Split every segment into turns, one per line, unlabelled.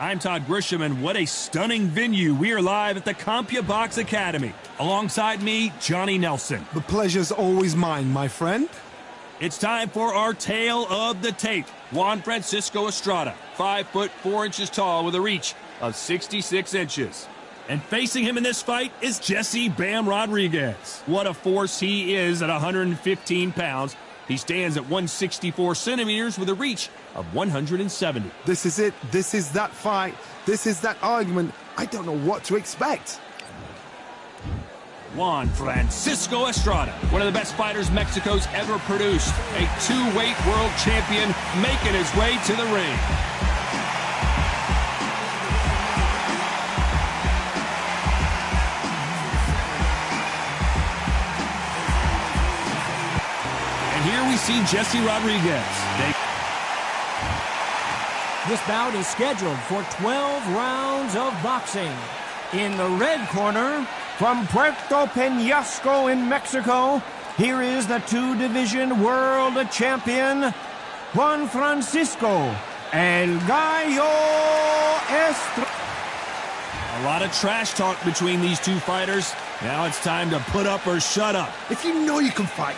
I'm Todd Grisham, and what a stunning venue. We are live at the CompuBox Academy. Alongside me, Johnny Nelson.
The pleasure's always mine, my friend.
It's time for our tale of the tape. Juan Francisco Estrada, 5 foot 4 inches tall with a reach of 66 inches. And facing him in this fight is Jesse Bam Rodriguez. What a force he is at 115 pounds. He stands at 164 centimeters with a reach of 170.
This is it. This is that fight. This is that argument. I don't know what to expect.
Juan Francisco Estrada, one of the best fighters Mexico's ever produced. A two-weight world champion making his way to the ring. Here we see Jesse Rodriguez.
This bout is scheduled for 12 rounds of boxing. In the red corner, from Puerto Peñasco in Mexico, here is the two-division world champion, Juan Francisco El Gallo Estrada.
A lot of trash talk between these two fighters. Now it's time to put up or shut up.
If you know you can fight,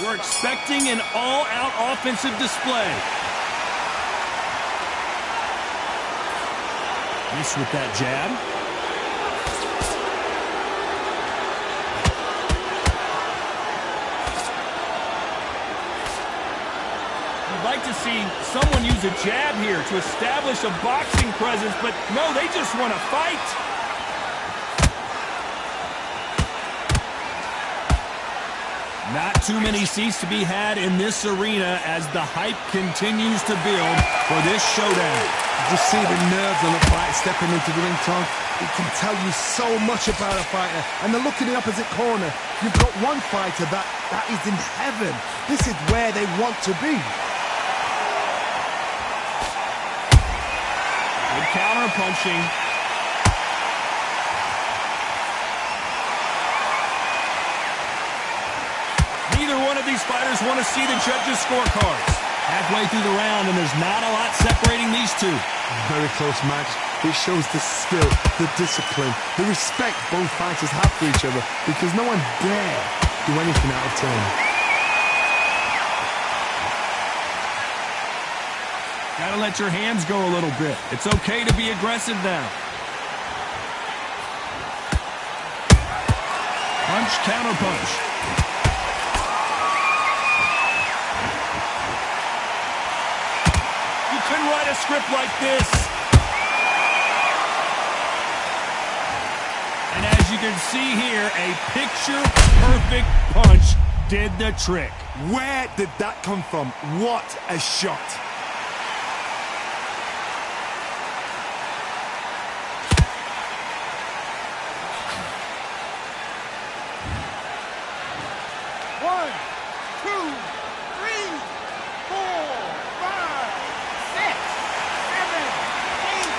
we're expecting an all-out offensive display. Miss with that jab. You'd like to see someone use a jab here to establish a boxing presence, but no, they just want to fight. Not too many seats to be had in this arena as the hype continues to build for this showdown.
Just see the nerves on the fight stepping into the ring, Tom. It can tell you so much about a fighter. And the look in the opposite corner, you've got one fighter that is in heaven. This is where they want to be.
Good counter punching. Neither one of these fighters want to see the judges' scorecards. Halfway through the round, and there's not a lot separating these two.
Very close match. It shows the skill, the discipline, the respect both fighters have for each other, because no one dare do anything out of turn.
Gotta let your hands go a little bit. It's okay to be aggressive now. Punch, counter punch. Couldn't write a script like this. And as you can see here, a picture-perfect punch did the trick.
Where did that come from? What a shot.
One, two, three, 4, 5, 6, 7, 8.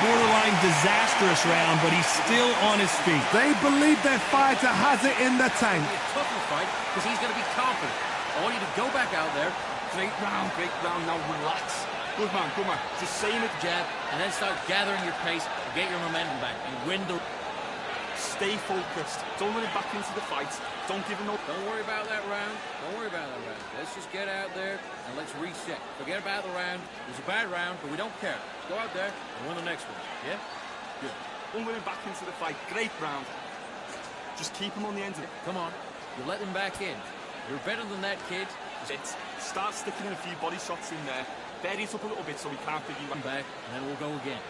Borderline disastrous round, but he's still on his feet.
They believe their fighter has it in the tank.
It's a tougher fight because he's going to be confident. I want you to go back out there. Great round, now relax. Good man, good man. Just say him at the jab and then start gathering your pace and get your momentum back and win the...
Stay focused. Don't let him back into the fight. Don't give him no...
Don't worry about that round. Don't worry about that round. Let's just get out there and let's reset. Forget about the round. It was a bad round, but we don't care. Let's go out there and win the next one. Yeah? Good.
Don't let him back into the fight. Great round. Just keep him on the end of it.
Come on. You let him back in. You're better than that, kid.
Start sticking in a few body shots in there. Bury it up a little bit so we can't figure you out.
Back, and then we'll go again.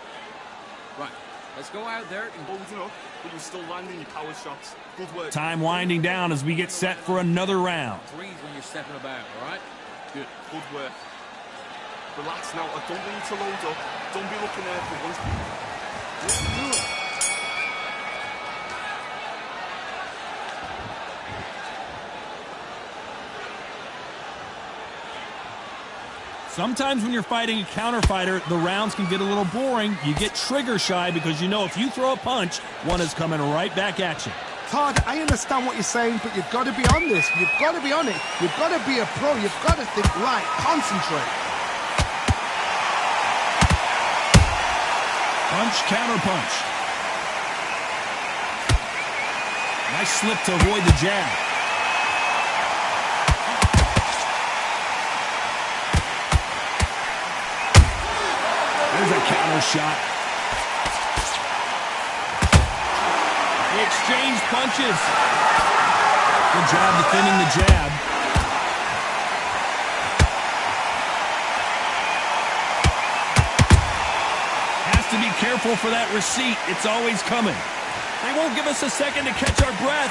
Right. Let's go out there and
holding up, but you're still landing your power shots. Good work.
Time winding down as we get set for another round.
Breathe when you're stepping about, all right?
Good. Good work. Relax now. I don't want you to load up. Don't be looking there for once.
Sometimes when you're fighting a counter fighter, the rounds can get a little boring. You get trigger shy because you know if you throw a punch, one is coming right back at you.
Todd, I understand what you're saying, but you've got to be on this. You've got to be on it. You've got to be a pro. You've got to think, right, concentrate.
Punch, counter punch. Nice slip to avoid the jab. There's a counter shot. They exchange punches. Good job defending the jab. Has to be careful for that receipt. It's always coming. They won't give us a second to catch our breath.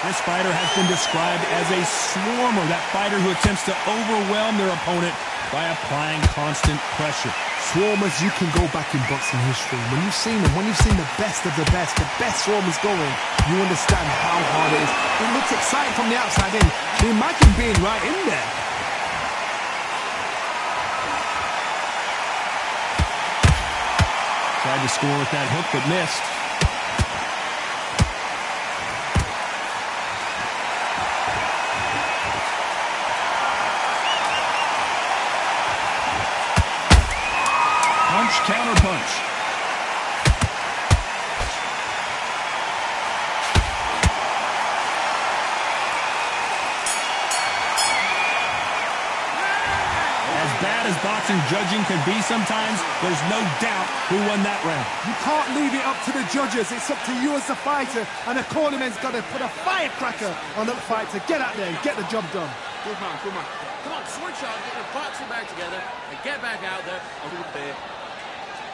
This fighter has been described as a swarmer, that fighter who attempts to overwhelm their opponent by applying constant pressure.
Swarmers, you can go back in boxing history. When you've seen them, when you've seen the best of the best swarmers going, you understand how hard it is. It looks exciting from the outside in. Imagine being right in there.
Tried to score with that hook, but missed. Punch, counter punch. As bad as boxing judging can be sometimes, there's no doubt who won that round.
You can't leave it up to the judges. It's up to you as the fighter, and the cornerman's got to put a firecracker on that fight to get out there and get the job done.
Good man, good man. Come on, switch on, get your boxing back together, and get back out there.
I'll do it there.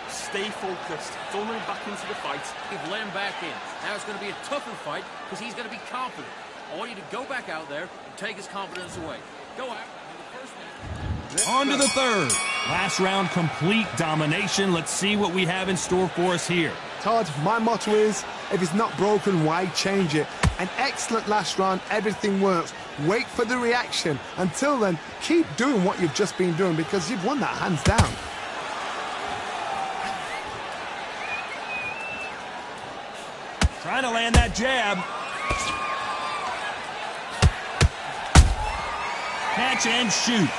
Stay focused. Don't let him back into the fight.
You've let him back in. Now it's going to be a tougher fight because he's going to be confident. I want you to go back out there and take his confidence away. Go out.
On to the third. Last round, complete domination. Let's see what we have in store for us here.
Todd, my motto is, if it's not broken, why change it? An excellent last round, everything works. Wait for the reaction. Until then, keep doing what you've just been doing because you've won that hands down.
Trying to land that jab. Catch and shoot.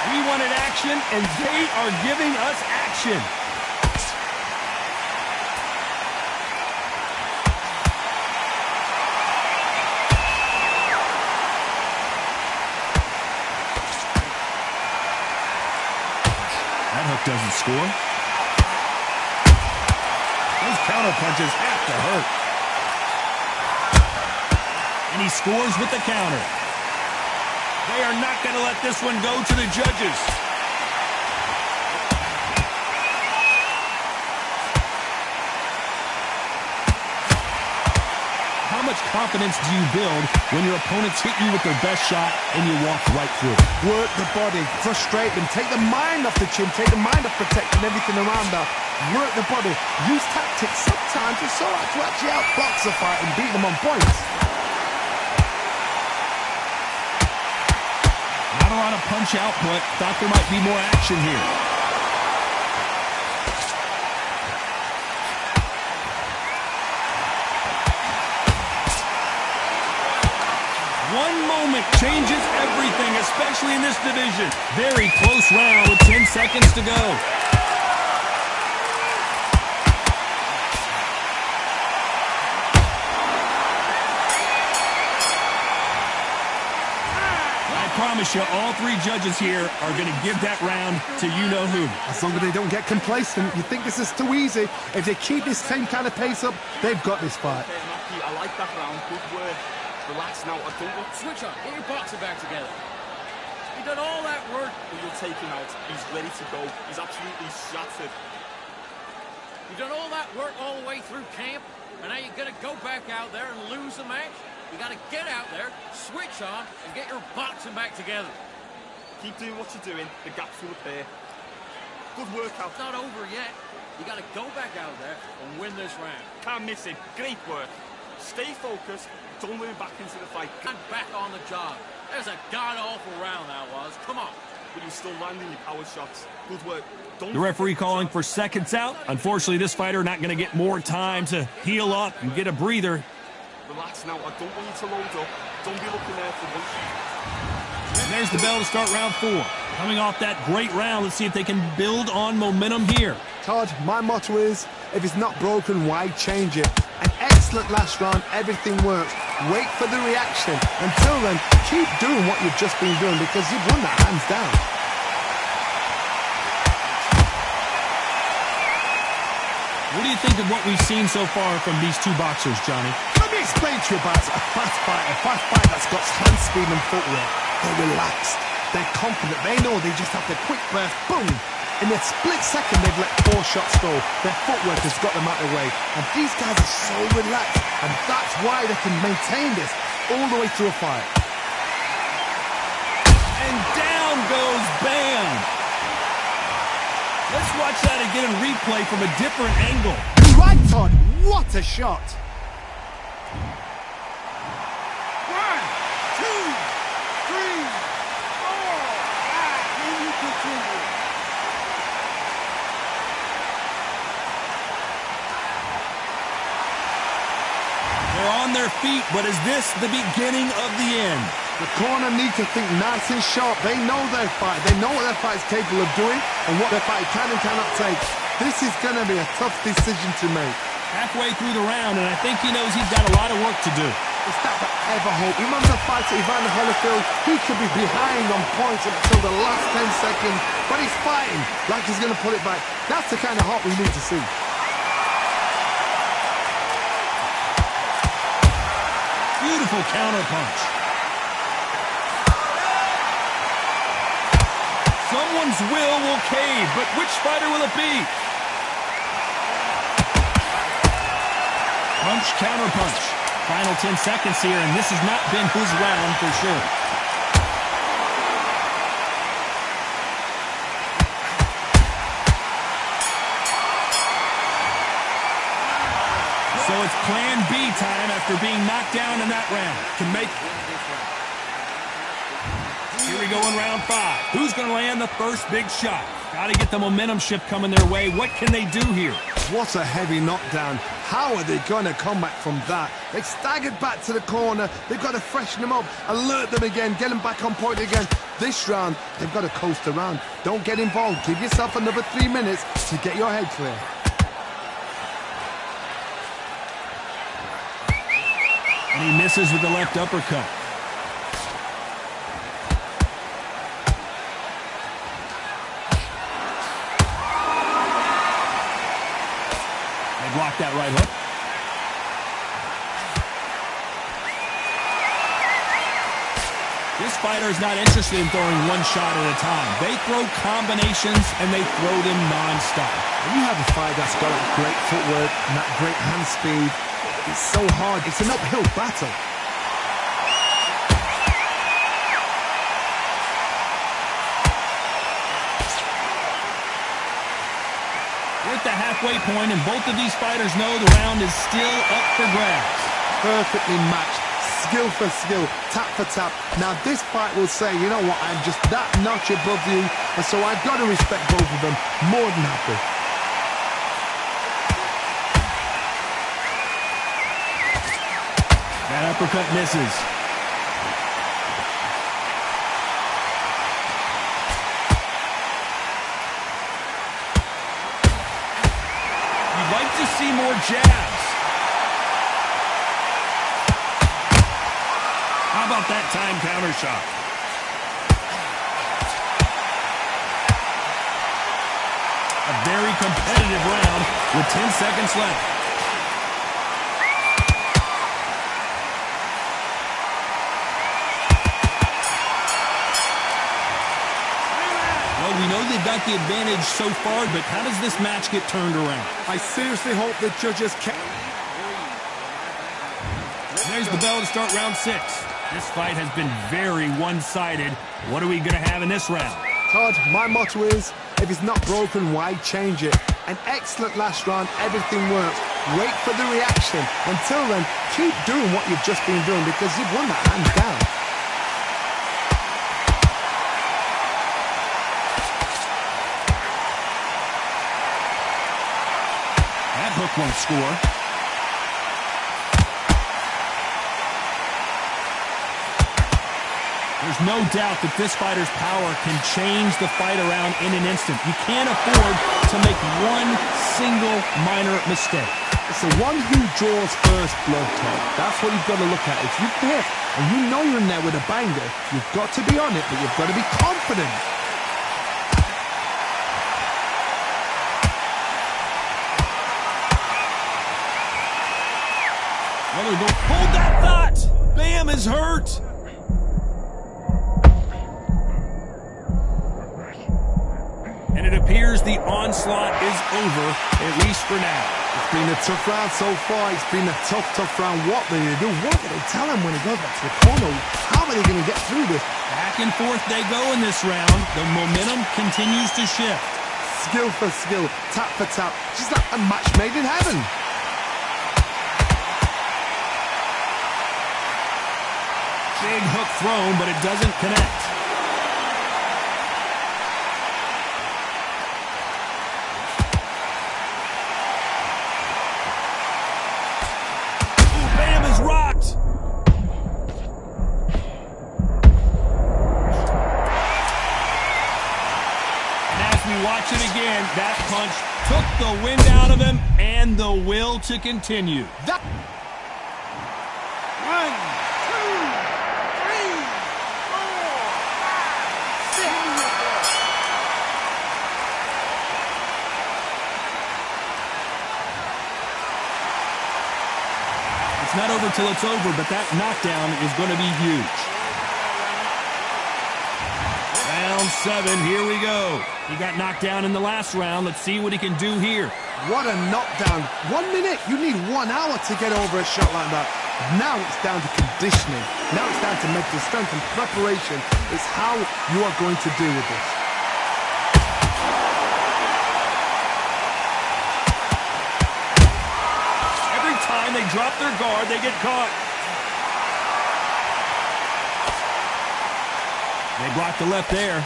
We wanted action, and they are giving us action. That hook doesn't score. Those counter punches have to hurt. And he scores with the counter. They are not going to let this one go to the judges. How much confidence do you build when your opponents hit you with their best shot and you walk right through it?
Work the body, frustrate them, take the mind off the chin, take the mind off protecting everything around that. Work the body, use tactics. Sometimes it's so hard to actually outbox a fight and beat them on points.
Not a lot of punch output. Thought there might be more action here. One moment changes everything, especially in this division. Very close round with 10 seconds to go. I promise you, all three judges here are going to give that round to you-know-who.
As long as they don't get complacent, you think this is too easy. If they keep this same kind of pace up, they've got this fight.
Okay, Mackie, I like that round. Good work. Relax now. I don't want...
Switch on. Get your boxing back together. You've done all that work.
You'll take him out. He's ready to go. He's absolutely shattered.
You've done all that work all the way through camp, and now you're going to go back out there and lose the match? You got to get out there, switch on, and get your boxing back together.
Keep doing what you're doing. The gaps will appear. Good workout.
It's not over yet. You got to go back out there and win this round.
Can't miss it. Great work. Stay focused. Don't let him back into the fight.
And back on the job. There's a god-awful round that was. Come on.
But you're still landing your power shots. Good work. Don't
The referee calling for seconds out. Unfortunately, this fighter not going to get more time to heal up and get a breather.
Relax now. I don't want you to load up. Don't be looking there for one.
And there's the bell to start round 4. Coming off that great round, let's see if they can build on momentum here.
Todd, my motto is, if it's not broken, why change it? An excellent last round, everything works. Wait for the reaction. Until then, keep doing what you've just been doing because you've won that hands down.
What do you think of what we've seen so far from these two boxers, Johnny?
Let me explain to you about a fast fighter that's got hand speed and footwork. They're relaxed. They're confident. They know they just have the quick burst, boom. In a split second, they've let 4 shots go. Their footwork has got them out of the way. And these guys are so relaxed. And that's why they can maintain this all the way through a fight.
And down goes Bam! Let's watch that again in replay from a different angle.
You're right, Todd. What a shot.
1, 2, 3, 4, 5. Can you continue?
They're on their feet, but is this the beginning of the end?
The corner need to think nice and sharp. They know their fight. They know what their fight is capable of doing and what their fight can and cannot take. This is going to be a tough decision to make.
Halfway through the round, and I think he knows he's got a lot of work to do.
It's that ever hope. Remember the fight at Evander Holyfield? He could be behind on points until the last 10 seconds, but he's fighting like he's going to pull it back. That's the kind of heart we need to see.
Beautiful counter punch. Someone's will cave, but which fighter will it be? Punch, counter punch. Final 10 seconds here, and this has not been his round for sure. So it's plan B time after being knocked down in that round.
Can make.
Here we go in round 5. Who's going to land the first big shot? Got to get the momentum shift coming their way. What can they do here?
What a heavy knockdown. How are they going to come back from that? They staggered back to the corner. They've got to freshen them up, alert them again, get them back on point again. This round, they've got to coast around. Don't get involved. Give yourself another 3 minutes to get your head clear.
And he misses with the left uppercut. They blocked that right hook. This fighter is not interested in throwing one shot at a time. They throw combinations and they throw them non-stop.
When you have a fight that's got that great footwork and that great hand speed, it's so hard. It's an uphill battle.
We're at the halfway point, and both of these fighters know the round is still up for grabs.
Perfectly matched. Skill for skill, tap for tap. Now this fight will say, you know what, I'm just that notch above you, and so I've got to respect both of them. More than happy.
That uppercut misses. You'd like to see more jabs. How about that time counter shot? A very competitive round with 10 seconds left. We know they've got the advantage so far, but how does this match get turned around?
I seriously hope the judges can.
There's the bell to start round 6. This fight has been very one-sided. What are we going to have in this round?
Todd, my motto is, if it's not broken, why change it? An excellent last round, everything works. Wait for the reaction. Until then, keep doing what you've just been doing because you've won that hands down.
That hook won't score. There's no doubt that this fighter's power can change the fight around in an instant. You can't afford to make one single minor mistake.
It's the one who draws first blood, Todd. That's what you've got to look at. If you hit and you know you're in there with a banger, you've got to be on it, but you've got to be confident.
Hold that thought! Bam is hurt! And it appears the onslaught is over, at least for now.
It's been a tough round so far. It's been a tough round. What are they going to do? What are they tell him when he goes back to the corner? How are they going to get through this?
Back and forth they go in this round. The momentum continues to shift.
Skill for skill, tap for tap. Just like a match made in heaven.
Big hook thrown, but it doesn't connect. Ooh, Bam is rocked. And as we watch it again, that punch took the wind out of him and the will to continue.
That
1,
2, 3, 4, 5, 6. It's not over till it's over, but that knockdown is going to be huge. Round 7, here we go. He got knocked down in the last round. Let's see what he can do here.
What a knockdown. 1 minute. You need 1 hour to get over a shot like that. Now it's down to conditioning. Now it's down to mental strength and preparation. It's how you are going to deal with this.
Every time they drop their guard, they get caught. They blocked the left there.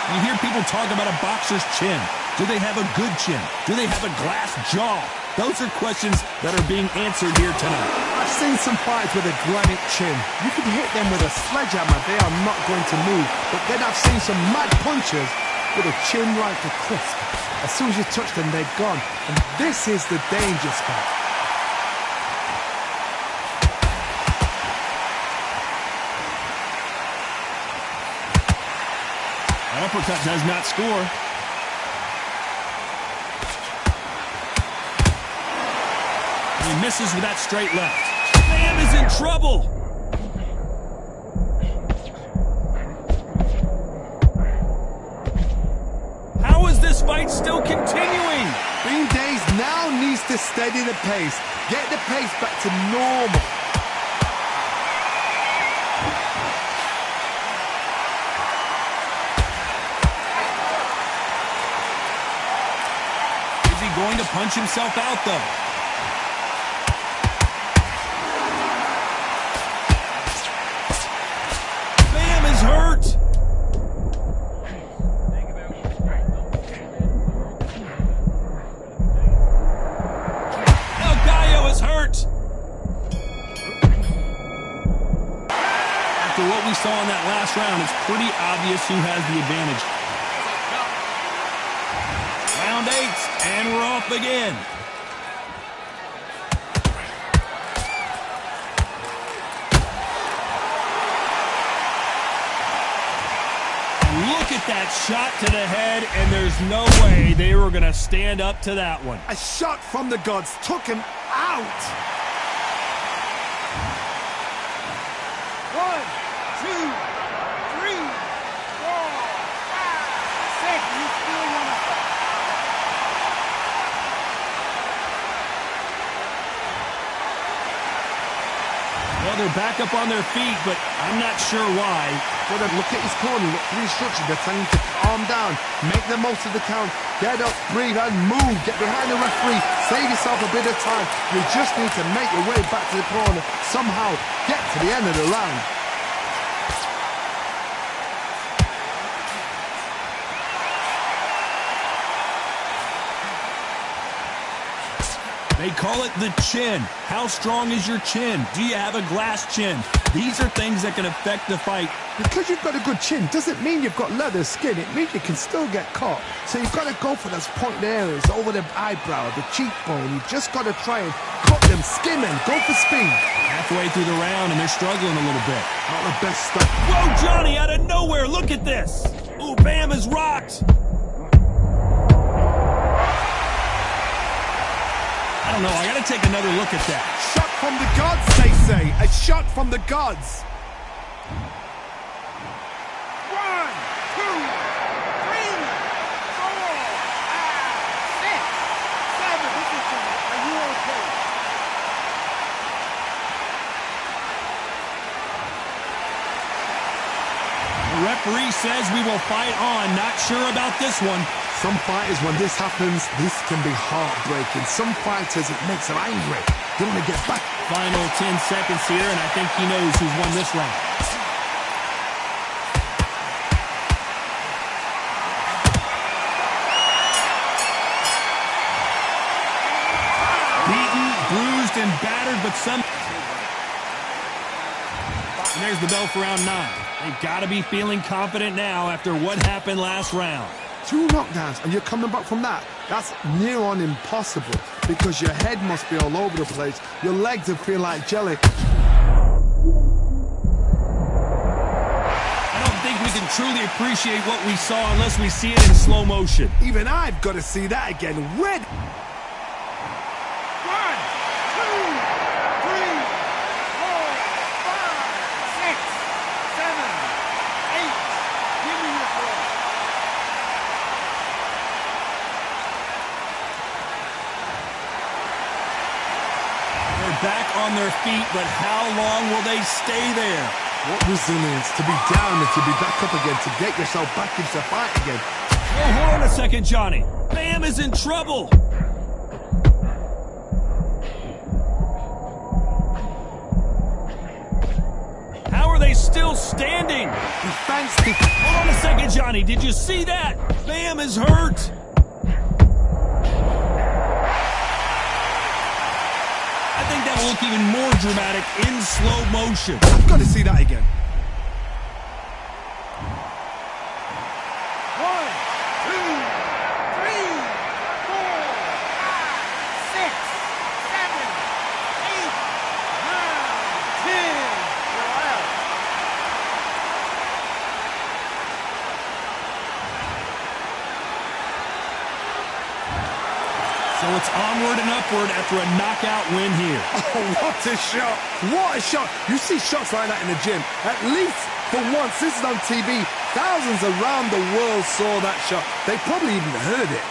You hear people talk about a boxer's chin. Do they have a good chin? Do they have a glass jaw? Those are questions that are being answered here tonight.
I've seen some fights with a granite chin. You can hit them with a sledgehammer. They are not going to move. But then I've seen some mad punchers with a chin like a crisp. As soon as you touch them, they're gone. And this is the danger spot.
An uppercut does not score. He misses with that straight left. Bam is in trouble. How is this fight still continuing?
Bean Days now needs to steady the pace. Get the pace back to normal.
Is he going to punch himself out, though? Bam is hurt. El Gallo is hurt. After what we saw in that last round, it's pretty obvious who has the advantage. Round 8, and we're off again. Look at that shot to the head, and there's no way they were going to stand up to that one.
A shot from the gods took him out.
1, 2, 3, 4, 5, 6. You still want to fight?
Well, they're they're back up on their feet, but I'm not sure why.
Well, then look at his corner. Look for the instructions. They're telling you to calm down, make the most of the count, get up, breathe, and move. Get behind the referee. Save yourself a bit of time. You just need to make your way back to the corner. Somehow get to the end of the round.
They call it the chin. How strong is your chin? Do you have a glass chin? These are things that can affect the fight.
Because you've got a good chin doesn't mean you've got leather skin. It means you can still get caught. So you've got to go for those pointed areas over the eyebrow, the cheekbone. You've just got to try and cut them, skim them, go for speed.
Halfway through the round, and they're struggling a little bit.
Not the best stuff.
Whoa, Johnny, out of nowhere. Look at this. Ooh, Bam is rocked. I don't know. I got to take another look at that.
Shot from the gods, they say. A shot from the gods.
1, 2, 3, 4, 5, 6, 7. This is Jimmy. Are you okay?
The referee says we will fight on. Not sure about this one.
Some fighters, when this happens, this can be heartbreaking. Some fighters, it makes them angry. They want to get back.
Final 10 seconds here, and I think he knows who's won this round. Beaten, bruised, and battered, but some... And there's the bell for round 9. They've got to be feeling confident now after what happened last round.
2 knockdowns and you're coming back from that. That's near on impossible because your head must be all over the place. Your legs will feel like jelly.
I don't think we can truly appreciate what we saw unless we see it in slow motion.
Even I've got to see that again. Red.
1, 2, 3, 4, 5, 6, 7, 8. Give me your ball.
They're back on their feet, but how long will they stay there?
What resilience to be down and to be back up again, to get yourself back into the fight again.
Oh, hold on a second, Johnny. Bam is in trouble. How are they still standing?
Thanks to...
Hold on a second, Johnny. Did you see that? Bam is hurt. I think that will look even more dramatic in slow motion.
I've got to see that again.
1, 2, 3, 4, 5, 6, 7, 8, 9, 10. You're out.
So it's onward and upward after a knockout win here.
Oh, what a shot. What a shot. You see shots like that in the gym. At least for once, this is on TV. Thousands around the world saw that shot. They probably even heard it.